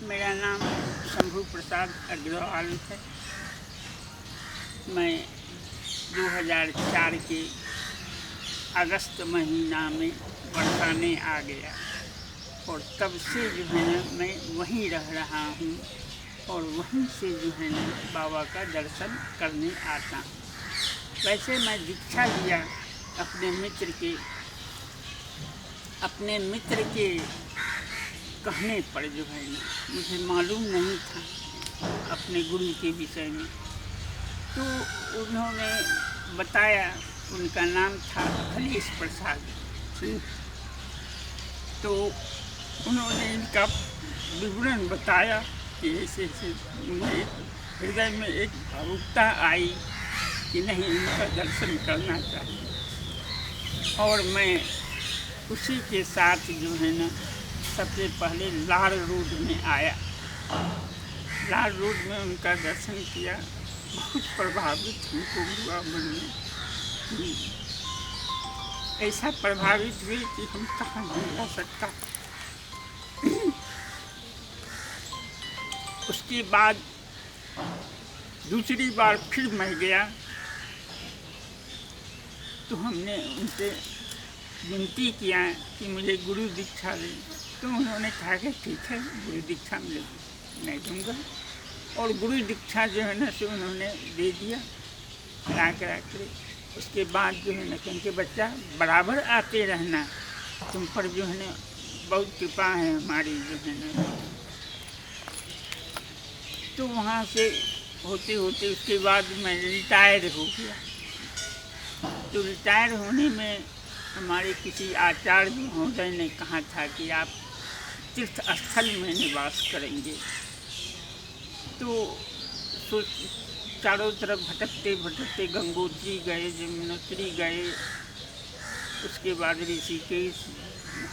मेरा नाम शंभू प्रसाद अग्रवाल है। मैं 2004 के अगस्त महीना में बरसाने आ गया और तब से जो है ना मैं वहीं रह रहा हूँ और वहीं से जो है ना बाबा का दर्शन करने आता हूँ। वैसे मैं दीक्षा लिया अपने मित्र के कहने पर जो है ना, मुझे मालूम नहीं था अपने गुरु के विषय में। तो उन्होंने बताया, उनका नाम था अखिलेश प्रसाद सिंह। तो उन्होंने इनका विवरण बताया कि ऐसे ऐसे मुझे हृदय में एक भावुकता आई कि नहीं, इनका दर्शन करना चाहिए। और मैं उसी के साथ जो है ना सबसे पहले लाल रोड में आया। लाल रोड में उनका दर्शन किया। बहुत प्रभावित हमको हुआ मन में, ऐसा प्रभावित हुई कि हम कहाँ नहीं जा सकता। उसके बाद दूसरी बार फिर मैं गया तो हमने उनसे विनती किया कि मुझे गुरु दीक्षा दें। तो उन्होंने कहा कि ठीक है, गुरु दीक्षा मिलेगी, मैं दूँगा। और गुरु दीक्षा जो है ना सो उन्होंने दे दिया ला कर। उसके बाद जो है ना क्योंकि बच्चा बराबर आते रहना, तुम पर जो है ना बहुत कृपा है हमारी जो है ना। तो वहाँ से होते होते उसके बाद मैं रिटायर हो गया। तो रिटायर होने में हमारे किसी आचार्य महोदय ने कहा था कि आप तीर्थ स्थल में निवास करेंगे। तो चारों तरफ भटकते भटकते गंगोत्री गए, यमुनोत्री गए, उसके बाद ऋषिकेश,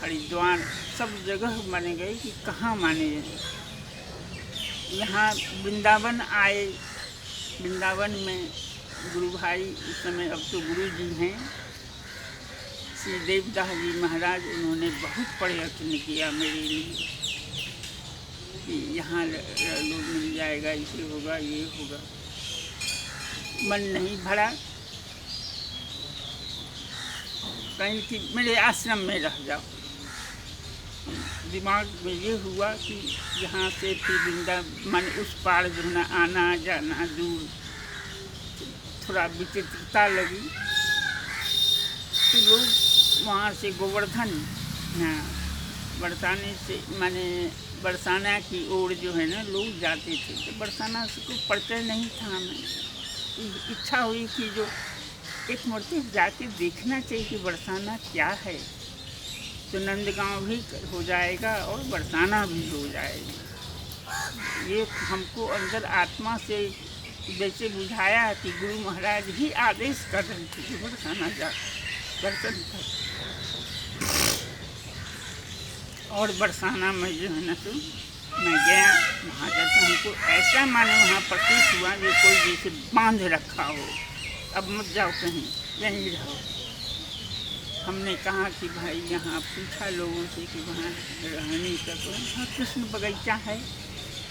हरिद्वार, सब जगह माने गए कि कहाँ माने जाए। यहाँ वृंदावन आए। वृंदावन में गुरु भाई, उस समय अब तो गुरु जी हैं, श्री देवदास जी महाराज, उन्होंने बहुत प्रयत्न किया मेरे लिए कि यहाँ लोग मिल जाएगा, इसे होगा, ये होगा। मन नहीं भरा, कहीं कि मेरे आश्रम में रह जाओ। दिमाग में ये हुआ कि यहाँ से फिर वृंदावन उस पार जो ना आना जाना दूर, थोड़ा विचित्रता लगी। तो लोग वहाँ से गोवर्धन, हाँ, बरसाने से माने बरसाना की ओर जो है ना लोग जाते थे। तो बरसाना से कोई परिचय नहीं था हमें। इच्छा हुई कि जो एक मूर्ति जाके देखना चाहिए कि बरसाना क्या है। तो नंदगांव भी हो जाएगा और बरसाना भी हो जाएगा। ये हमको अंदर आत्मा से जैसे बुझाया कि गुरु महाराज ही आदेश कर रहे थे कि बरसाना जा दर्शन कर। और बरसाना में जो है ना तो मैं गया वहाँ जाकर हमको ऐसा माने वहाँ प्रतीत हुआ कि कोई जैसे बांध रखा हो, अब मत जाओ कहीं, यहीं रहो। हमने कहा कि भाई यहाँ पूछा लोगों से कि वहाँ रहने का तो हाँ, कृष्ण बगीचा है,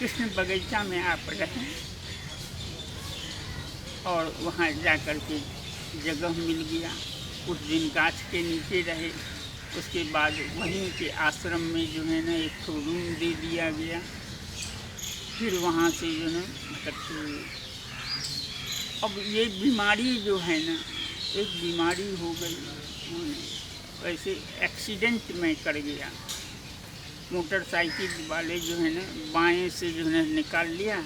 कृष्ण बगीचा में आप रहें। और वहाँ जा कर के जगह मिल गया। कुछ दिन गाछ के नीचे रहे। उसके बाद वहीं के आश्रम में जो है ना एक तो रूम दे दिया गया। फिर वहाँ से जो है भटकते हुए अब ये बीमारी जो है ना, एक बीमारी हो गई। वैसे एक्सीडेंट में कर गया। मोटरसाइकिल वाले जो है ना बाएं से जो है निकाल लिया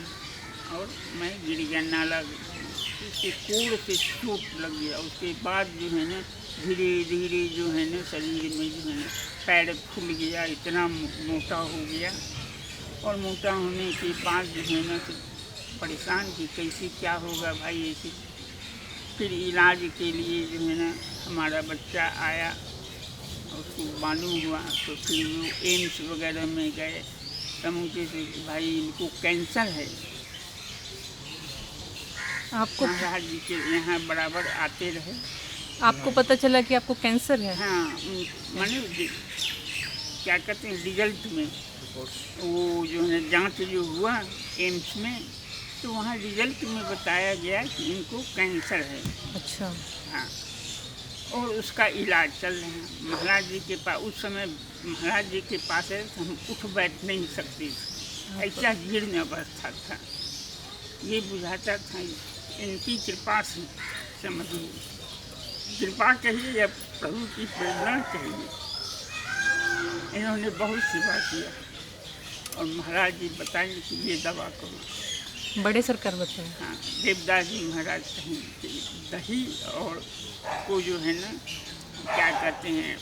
और मैं गिर गया नाला। उसके कोड़ से चोट लग गया। उसके बाद जो है ना धीरे धीरे जो है ना शरीर में जो है ना पैर फूल गया, इतना मोटा हो गया। और मोटा होने के बाद जो है ना तो परेशान कि कैसे क्या होगा भाई ऐसे। फिर इलाज के लिए जो है ना हमारा बच्चा आया, उसको मालूम हुआ तो फिर वो एम्स वगैरह में गए। समझे थे कि भाई इनको कैंसर है। आपको महाराज जी के यहाँ बराबर आते रहे। आपको पता चला कि आपको कैंसर है? हाँ, माने क्या कहते हैं रिजल्ट में रिपोर्ट? वो जो है जांच जो हुआ एम्स में, तो वहाँ रिजल्ट में बताया गया कि इनको कैंसर है। अच्छा। हाँ, और उसका इलाज चल रहा है। महाराज जी के पास उस समय महाराज जी के पास है तो हम उठ बैठ नहीं सकते थे, ऐसा जीर्ण अवस्था था। ये बुझाता था इनकी कृपा से, समझिए कृपा कहिए या प्रभु की प्रेरणा कहिए, इन्होंने बहुत सेवा किया। और महाराज जी बताएं कि ये दवा करो। बड़े सरकार बताए। हाँ, देवदास जी महाराज कहीं कि दही और को जो है ना क्या कहते हैं,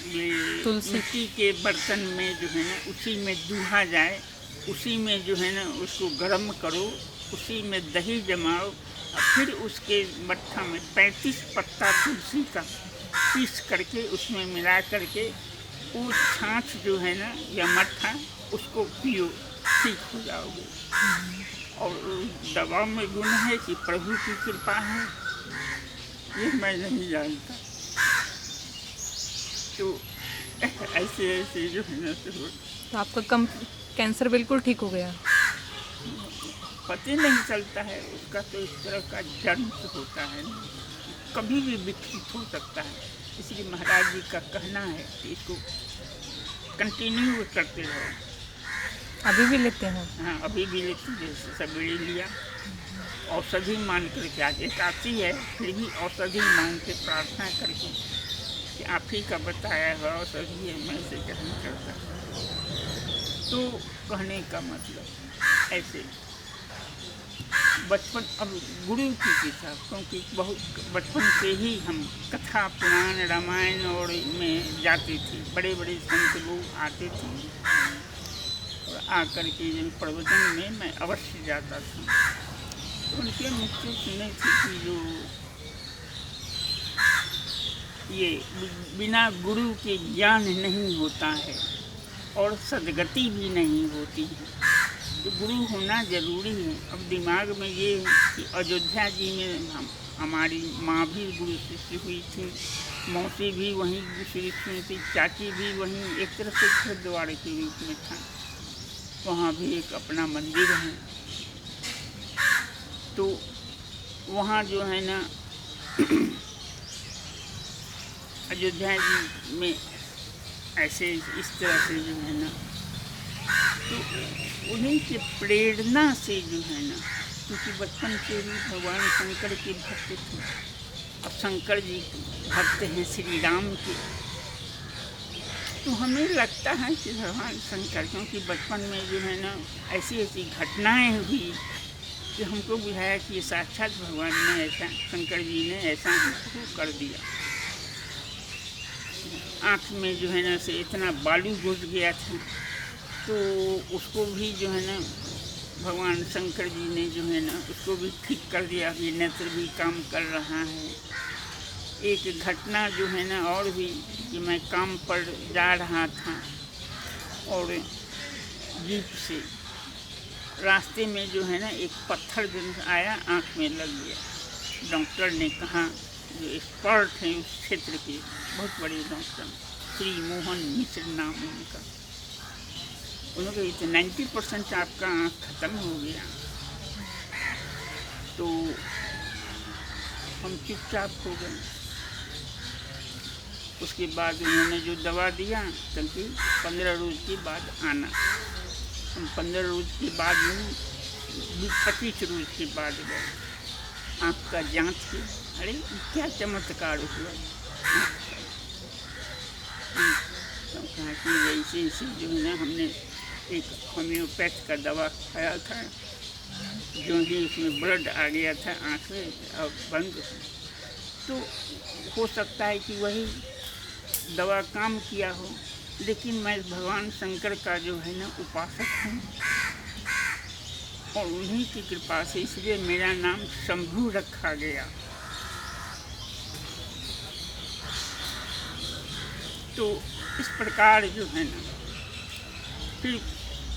ये तुलसी। मिट्टी के बर्तन में जो है ना उसी में दूहा जाए, उसी में जो है ना उसको गर्म करो, उसी में दही जमाओ, और फिर उसके मट्ठा में 35 पत्ता तुलसी का पीस करके उसमें मिला करके वो छाछ जो है ना या मट्ठा उसको पियो, ठीक हो जाओगे। और दवा में गुण है कि प्रभु की कृपा है, ये मैं नहीं जानता। तो ऐसे ऐसे जो है ना तो आपका कैंसर बिल्कुल ठीक हो गया? पता नहीं चलता है उसका, तो इस तरह का जन्म होता है ना, कभी भी विकसित हो सकता है। इसलिए महाराज जी का कहना है कि इसको कंटिन्यू करते रहो। अभी भी लेते हैं? हाँ, अभी भी लेते, जैसे सवेरे लिया, औषधि मान करके आज एकादशी है, फिर भी औषधि मान के प्रार्थना करके कि आप ही का बताया हुआ औषधि है, मैं इसे ग्रहण करता। तो कहने का मतलब ऐसे बचपन, अब गुरु की किताब, क्योंकि बहुत बचपन से ही हम कथा पुराण रामायण और में जाते थे, बड़े बड़े संत लोग आते थे और आकर के जिन प्रवचन में मैं अवश्य जाता था। तो उनके मुख से सुने थे कि जो ये बिना गुरु के ज्ञान नहीं होता है और सदगति भी नहीं होती है, तो गुरु होना जरूरी है। अब दिमाग में ये है कि अयोध्या जी में हमारी माँ भी गुरु शिष्य हुई थी, मौसी भी वहीं गुरु शिष्य हुई थी, चाची भी वहीं, एक तरह से घर द्वार के रूप में था, वहाँ भी एक अपना मंदिर है। तो वहाँ जो है ना अयोध्या जी में ऐसे इस तरह से जो है ना, तो उन्हीं की प्रेरणा से जो है ना, क्योंकि बचपन से ही भगवान शंकर के भक्त थे। अब शंकर जी भक्त हैं श्री राम के, तो हमें लगता है कि भगवान शंकर, क्योंकि बचपन में जो है ना ऐसी ऐसी घटनाएं हुई कि हमको बुझाया कि ये साक्षात भगवान ने ऐसा, शंकर जी ने ऐसा हमको कर दिया। आँख में जो है ना से इतना बालू घुस गया था, तो उसको भी जो है ना भगवान शंकर जी ने जो है ना उसको भी ठीक कर दिया, अभी नेत्र भी काम कर रहा है। एक घटना जो है ना और भी कि मैं काम पर जा रहा था और जीप से रास्ते में जो है ना एक पत्थर जो आया, आँख में लग गया। डॉक्टर ने कहा, जो एक्सपर्ट हैं उस क्षेत्र के बहुत बड़े डॉक्टर, श्री मोहन मिश्र नाम उनका, उन्होंने कहा 90% आपका आँख खत्म हो गया। तो हम चुपचाप हो गए। उसके बाद उन्होंने जो दवा दिया क्योंकि 15 रोज के बाद आना, हम 15 रोज के बाद नहीं 25 रोज के बाद गए, आँख का जांच की। अरे क्या चमत्कार हुआ। तो कहा कि ऐसे ऐसे जो है ना हमने एक होम्योपैथ का दवा खाया था, जो ही उसमें ब्लड आ गया था आँख में और बंद। तो हो सकता है कि वही दवा काम किया हो, लेकिन मैं भगवान शंकर का जो है ना उपासक हूँ और उन्हीं की कृपा से इसलिए मेरा नाम शंभू रखा गया। तो इस प्रकार जो है ना फिर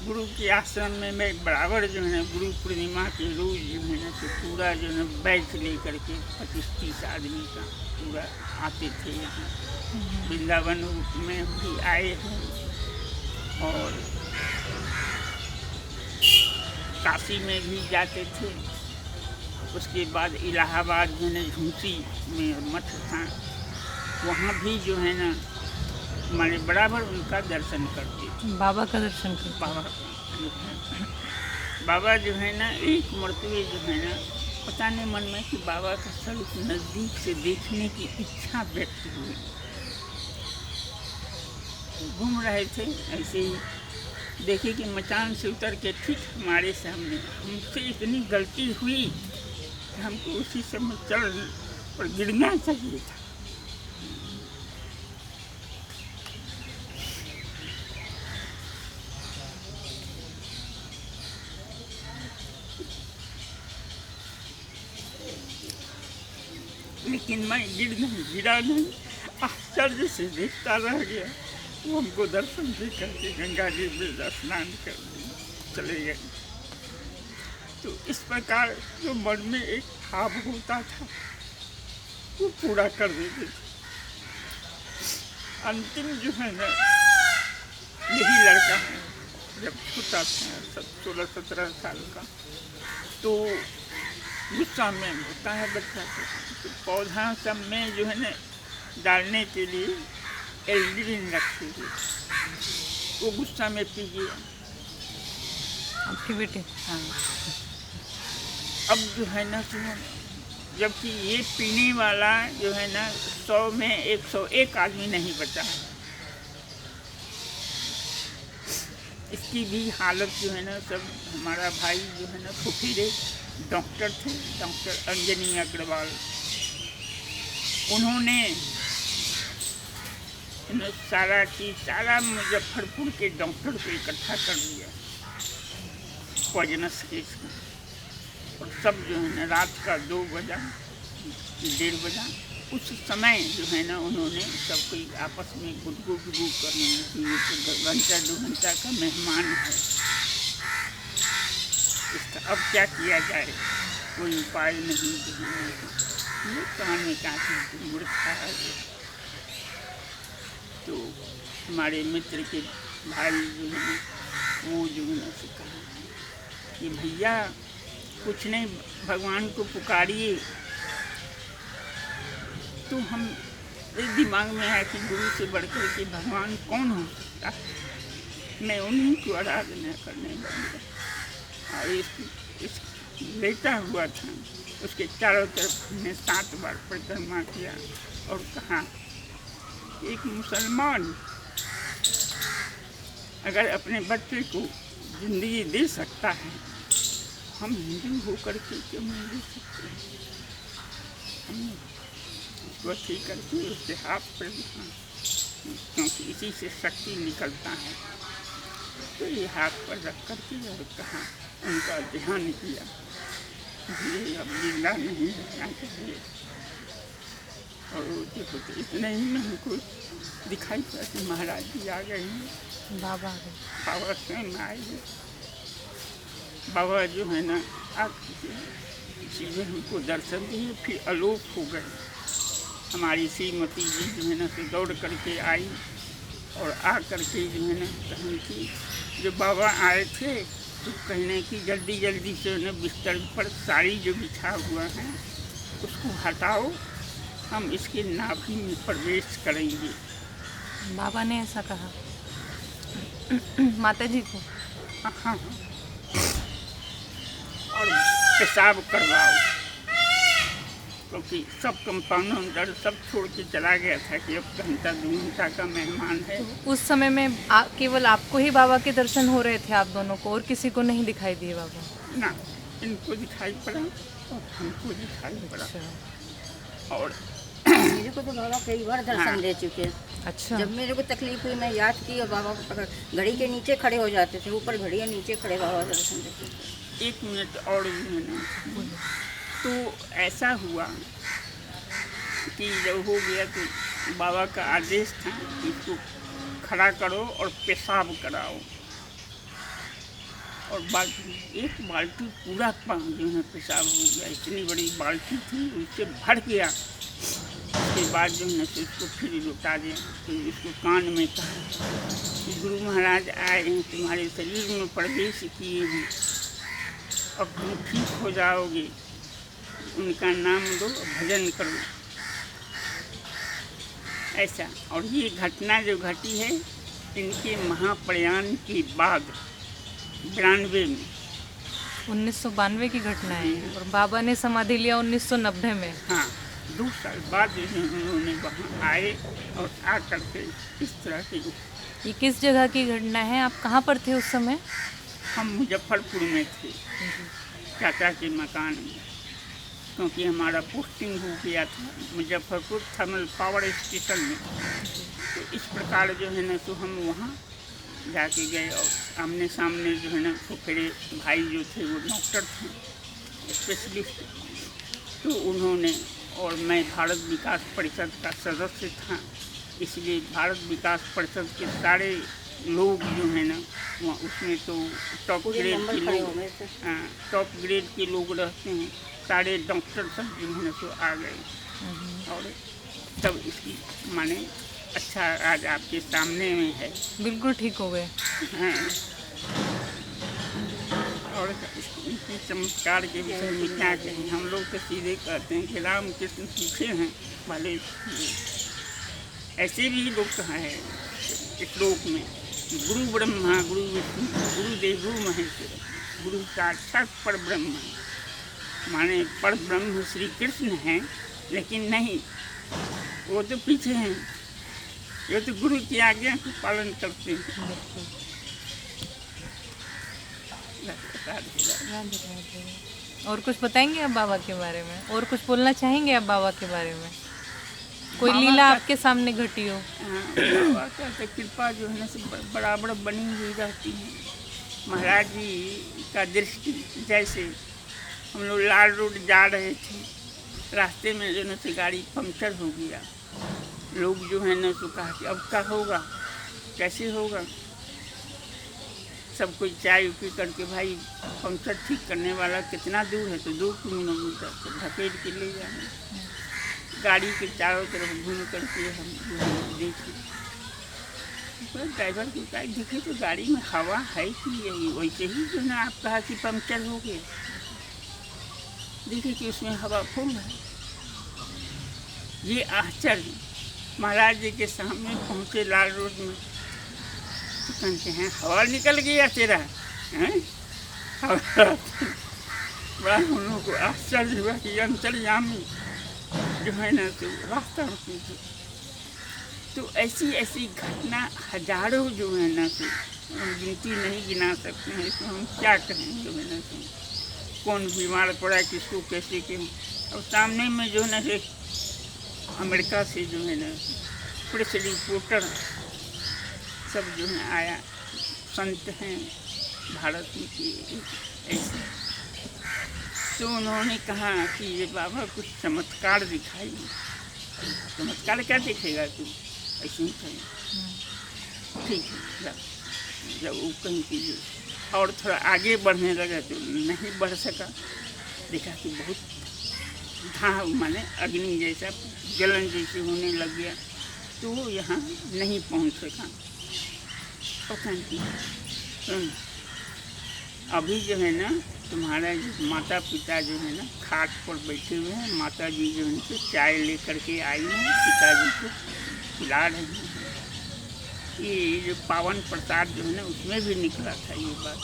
गुरु के आश्रम में मैं बराबर जो है ना गुरु पूर्णिमा के रोज जो है ना तो पूरा जो है बैच लेकर के 25-30 आदमी का पूरा आते थे यहाँ। वृंदावन में भी आए हैं और काशी में भी जाते थे। उसके बाद इलाहाबाद जो है झूंसी में मठ था, वहाँ भी जो है ना माने बराबर उनका दर्शन करते थे। बाबा का दर्शन करते। बाबा जो है ना एक मरतबे जो है ना पता नहीं मन में कि बाबा का स्वरूप नज़दीक से देखने की इच्छा व्यक्त हुई। घूम रहे थे ऐसे ही, देखे कि मचान से उतर के ठीक हमारे सामने, हमसे इतनी गलती हुई कि हमको उसी समय चढ़ और गिरना चाहिए था। लेकिन मैं गिरा नहीं, आश्चर्य से देखता रह गया। वो हमको दर्शन भी करके गंगा जी में स्नान कर चले गए। तो इस प्रकार जो मन में एक भाव होता था वो पूरा कर देते थे। अंतिम जो है ना यही लड़का है, जब छोटा था 16-17 साल का, तो गुस्सा में होता है बच्चा तो पौधा सब में जो है ना डालने के लिए एल्ड्रीन रखे हुए, वो गुस्सा में पी गया आपके बेटे। हाँ। अब जो है ना सुनो, जबकि ये पीने वाला जो है ना 100 में 101 आदमी नहीं बचा है। इसकी भी हालत जो है ना सब, हमारा भाई जो है ना फुफीरे डॉक्टर थे, डॉक्टर अंजनी अग्रवाल, उन्होंने सारा मुजफ्फरपुर के डॉक्टर को इकट्ठा कर दिया पॉइजनस केस का, और सब जो है ना रात का 2 बजा 1:30 बजा उस समय जो है ना उन्होंने सब कोई आपस में गुटगु करने की, घंटा 2 घंटा का मेहमान है, इसका अब क्या किया जाए, कोई उपाय नहीं। ये कान में काटी मूर्खा है। तो हमारे मित्र के भाई जो है वो जो है से कहा कि भैया कुछ नहीं, भगवान को पुकारिए। तो हम इस दिमाग में है कि गुरु से बढ़कर के भगवान कौन हो सकता है, मैं उन्हीं को आराधना करने लगा। और इस लेटा हुआ था, उसके चारों तरफ ने 7 बार परिक्रमा किया और कहा, एक मुसलमान अगर अपने बच्चे को जिंदगी दे सकता है, हम हिंदू होकर के क्यों नहीं दे सकते? हमने उसको ठीक करके उसके हाथ पर दिखा, क्योंकि इसी से शक्ति निकलता है। तो ये हाथ पर रख करके और कहा, उनका ध्यान किया, ये अब जिंदा नहीं रहना चाहिए। और देखो तो इतने ही में हमको दिखाई पड़ा कि महाराज जी आ गए हैं, बाबा आ गए। बाबा स्वयं आए हैं। बाबा जो है ना सीधे हमको दर्शन दिए, फिर आलोक हो गए। हमारी श्रीमती जी जो है ना तो दौड़ करके आई और आ करके जो है ना कहीं कि जो बाबा आए थे तो कहने की जल्दी जल्दी से उन्हें बिस्तर पर साड़ी जो बिछा हुआ है उसको हटाओ, हम इसके नाभि में प्रवेश करेंगे। बाबा ने ऐसा कहा माता जी को? हाँ, और पेशाब करवाओ, क्योंकि सब कंपाउंडर सब छोड़ के चला गया था कि अब घंटा 2 घंटा का मेहमान है। उस समय में केवल आपको ही बाबा के दर्शन हो रहे थे, आप दोनों को, और किसी को नहीं दिखाई दिए बाबा? ना, इनको दिखाई पड़ा और हमको दिखाई पड़ा। और मेरे को तो बाबा कई बार दर्शन दे चुके हैं। अच्छा। जब मेरे को तकलीफ हुई मैं याद की और बाबा को पकड़, घड़ी के नीचे खड़े हो जाते थे, ऊपर घड़ी है नीचे खड़े बाबा दर्शन देते थे। 1 मिनट और जो है ना, तो ऐसा हुआ कि जब हो गया तो बाबा का आदेश था कि इसको खड़ा करो और पेशाब कराओ। और एक बाल्टी पूरा जो है पेशाब हो गया, इतनी बड़ी बाल्टी थी, उससे भर गया। उसके बाद जो है तो उसको फिर लौटा दिया। फिर उसको कान में कहा कि गुरु महाराज आए हैं, तुम्हारे शरीर में प्रवेश किए हैं, अब तुम ठीक हो जाओगे, उनका नाम लो, भजन करो, ऐसा। और ये घटना जो घटी है इनके महाप्रयाण के बाद 92 में। 1992 की घटना है और बाबा ने समाधि लिया 1990 में। हाँ, 2 साल बाद जो है उन्होंने वहाँ आए और आ करके इस तरह की। ये किस जगह की घटना है? आप कहाँ पर थे उस समय? हम मुजफ्फरपुर में थे, चाचा के मकान में, क्योंकि हमारा पोस्टिंग हो गया था मुजफ्फरपुर थर्मल पावर स्टेशन में। तो इस प्रकार जो है ना, तो हम वहाँ जाके गए और आमने सामने जो है ना, फुफेरे भाई जो थे वो डॉक्टर थे, स्पेशलिस्ट। तो उन्होंने, और मैं भारत विकास परिषद का सदस्य था, इसलिए भारत विकास परिषद के सारे लोग जो है ना, वहाँ उसमें तो टॉप ग्रेड के लोग, टॉप ग्रेड के लोग रहते हैं, सारे डॉक्टर सब जो है ना तो आ गए। और तब इसकी माने अच्छा आज आपके सामने में है। बिल्कुल ठीक हो गए। हाँ। और इनकी चमत्कार के विषय में क्या कहें, हम लोग तो सीधे कहते हैं कि राम कृष्ण सूखे हैं भले। ऐसे भी लोग कहा है श्लोक में, गुरु ब्रह्मा गुरु विष्णु गुरुदेवो महेश्वर, गुरु साक्षात पर ब्रह्म। माने पर ब्रह्म श्री कृष्ण हैं, लेकिन नहीं, वो तो पीछे हैं, ये तो गुरु की आज्ञा का पालन करते हैं। और कुछ बताएंगे आप बाबा के बारे में? और कुछ बोलना चाहेंगे आप बाबा के बारे में? कोई लीला आपके सामने घटी हो? बाबा का तो कृपा जो है ना सब बराबर बनी हुई रहती है। महाराज जी का दृष्टि, जैसे हम लोग लाल रोड जा रहे थे, रास्ते में जो है ना गाड़ी पंक्चर हो गया। लोग जो है ना तो कहा कि अब क्या होगा, कैसे होगा। सब कोई चाय पी करके, भाई पंक्चर ठीक करने वाला कितना दूर है, तो 2 किलोमीटर, तो ढकेल के ले जाए। गाड़ी के चारों तरफ घूम करके हम देखे, तो ड्राइवर को कहा देखे तो गाड़ी में हवा है कि यही, वैसे ही जो ना आप कहा कि पंक्चर हो गया, देखे कि उसमें हवा फुल है। ये आश्चर्य। महाराज जी के सामने पहुँचे लाल रोड में, तो कहते हैं हवा निकल गया तेरा है? बड़ा हम लोग को आश्चर्य हुआ कि अंतर्यामी जो है ना तो रास्ता रुकी थी। तो ऐसी ऐसी घटना हजारों जो है ना तो हम गिनती नहीं गिना सकते हैं। इसमें हम क्या करें जो है ना तो, कौन बीमार पड़ा, किसको कैसे क्यों। और सामने में जो है ना एक अमेरिका से जो है ना प्रेस रिपोर्टर सब जो है आया, संत हैं भारत के ऐसे। तो उन्होंने कहा कि ये बाबा कुछ चमत्कार दिखाई। चमत्कार क्या दिखेगा तू, ऐसे ही कहीं ठीक है। जब वो कहीं कीजिए और थोड़ा आगे बढ़ने लगा तो नहीं बढ़ सका। देखा कि बहुत हाँ माने अग्नि जैसा जलन जैसे होने लग गया, तो वो यहाँ नहीं पहुँच सका। पता नहीं अभी जो है ना तुम्हारा माता पिता जो है ना खाट पर बैठे हुए हैं, माता जी जो है तो चाय लेकर के आई हैं, पिताजी को खिला रही हैं। ये जो पावन प्रसाद जो है ना उसमें भी निकला था ये बात।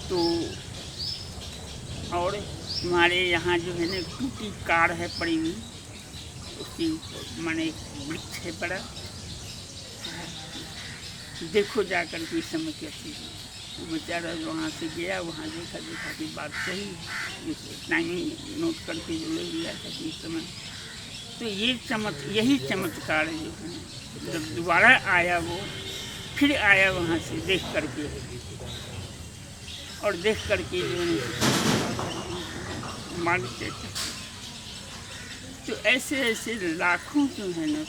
तो और हमारे यहाँ जो है ना टूटी कार है पड़ी हुई, उसकी माने एक वृक्ष है बड़ा, देखो जाकर के इस समय कैसी। वो बेचारा वहाँ से गया, वहाँ देखा कि बात सही है, टाइमिंग नोट करके जो ले लिया था कि इस समय। तो ये यही चमत्कार है जो है। जब दोबारा आया वो, फिर आया वहाँ से देख करके, और देख करके जो है मानते थे। तो ऐसे ऐसे लाखों जो है ना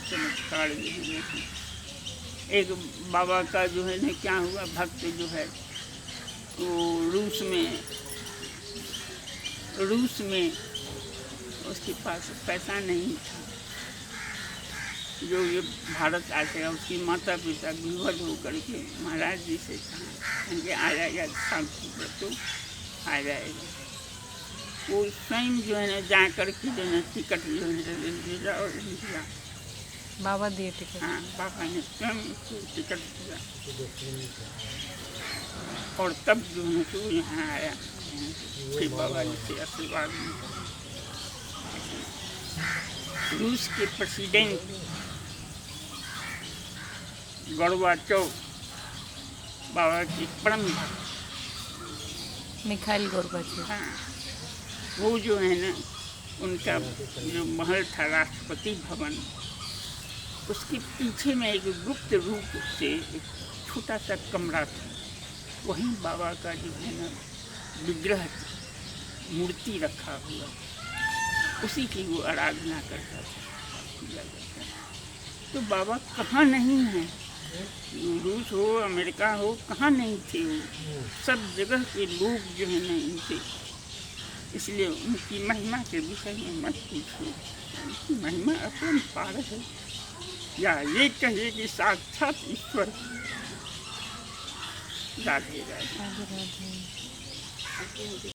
चमत्कार जो है। एक बाबा का जो है ना क्या हुआ, भक्त जो है वो रूस में उसके पास पैसा नहीं था, जो ये भारत आएगा उसकी माता पिता विवध होकर के महाराज जी से कहा कि आ जाएगा शांति पर तो आ जाएगा। वो स्वयं जो है ना जा कर के जो है टिकट जो है भेजा और भेजा। बाबा दिए टिकट। हाँ, बाबा ने स्वयं उसको टिकट दिया और तब जो है तो यहाँ आया। फिर बाबा जी से आशीर्वाद मिला। रूस के प्रेसिडेंट गोर्बाचोव बाबा की परम भक्त। Mikhail Gorbachev. हाँ, वो जो है ना उनका जो महल था राष्ट्रपति भवन, उसके पीछे में एक गुप्त रूप से एक छोटा सा कमरा था। वहीं बाबा का जो है ना विग्रह मूर्ति रखा हुआ, उसी की वो आराधना करता था, पूजा करता था। तो बाबा कहाँ नहीं है, रूस हो अमेरिका हो, कहाँ नहीं थे वो, सब जगह के लोग जो है ना इनसे, इसलिए उनकी महिमा के विषय में मत पूछो। उनकी महिमा अपरंपार है, या ये कहिए कि साक्षात ईश्वर। राधे राधे। राधे राधे।